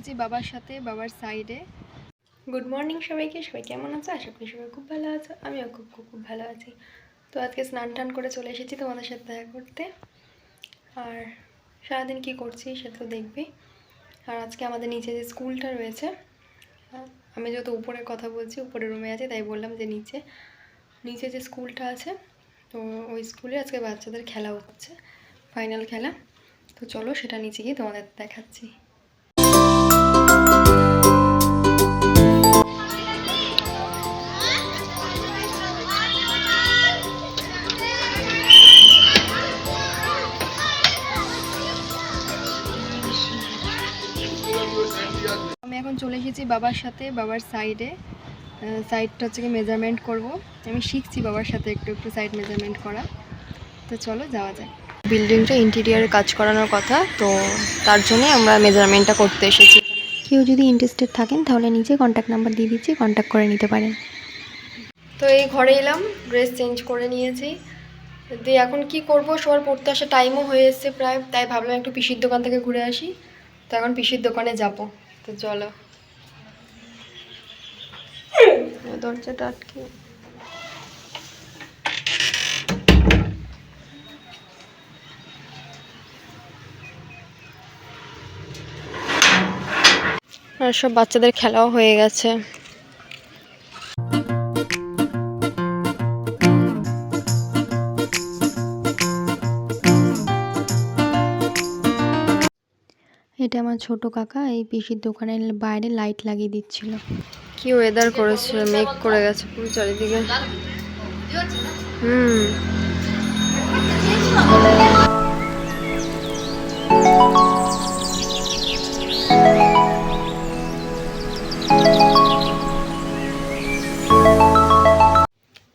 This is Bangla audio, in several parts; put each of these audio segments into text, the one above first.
এসেছি বাবার সাথে, বাবার সাইডে। গুড মর্নিং সবাইকে, সবাই কেমন আছো? আশা করি সবাই খুব ভালো আছো। আমিও খুব খুব খুব ভালো আছি। তো আজকে স্নান টান করে চলে এসেছি তোমাদের সাথে দেখা করতে। আর সারাদিন কি করছি সেটা তো দেখবি। আর আজকে আমাদের নিচে যে স্কুলটা রয়েছে, আমি যেহেতু উপরে কথা বলছি, উপরে রুমে আছি, তাই বললাম যে নিচে যে স্কুলটা আছে, তো ওই স্কুলে আজকে বাচ্চাদের খেলা হচ্ছে, ফাইনাল খেলা। তো চলো সেটা নিচে গিয়ে তোমাদের দেখাচ্ছি। আমি এখন চলে এসেছি বাবার সাথে, বাবার সাইডে। সাইডটা হচ্ছে কি মেজারমেন্ট করব। আমি শিখছি বাবার সাথে একটু একটু সাইড মেজারমেন্ট করা। তো চলো যাওয়া যায়। বিল্ডিংটা ইন্টেরিয়ারে কাজ করানোর কথা, তো তার জন্যই আমরা মেজারমেন্টটা করতে এসেছি। কেউ যদি ইন্টারেস্টেড থাকেন তাহলে নিচে কন্ট্যাক্ট নাম্বার দিয়ে দিচ্ছি, কন্ট্যাক্ট করে নিতে পারেন। তো এই ঘরে এলাম, ড্রেস চেঞ্জ করে নিয়েছি। দিয়ে এখন কি করব, সবার পড়তে আসার টাইমও হয়ে এসছে প্রায়, তাই ভাবলাম একটু পিসির দোকান থেকে ঘুরে আসি। তো এখন পিসির দোকানে যাব। তো চলো। দরজাটা আটকে। আর সব বাচ্চাদের খেলাও হয়ে গেছে। এটা আমার ছোট কাকা এই পিসির দোকানের বাইরে লাইট লাগিয়ে দিচ্ছিল। কি ওয়েদার করেছে, মেঘ করে গেছে পুরো চারিদিকে।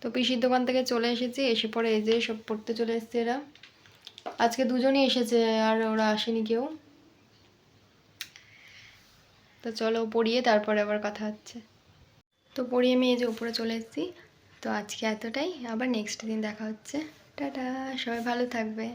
তো পিসির দোকান থেকে চলে এসেছি, এসে পরে এই যে সব পড়তে চলে এসছে এরা। আজকে দুজনই এসেছে, আর ওরা আসেনি কেউ। তো চলো পড়িয়ে তারপরে আবার কথা হচ্ছে। তো পড়িয়ে আমি এই যে উপরে চলে এসেছি। তো আজকে এতটাই, আবার নেক্সট দিন দেখা হচ্ছে। টাটা, সবাই ভালো থাকবে।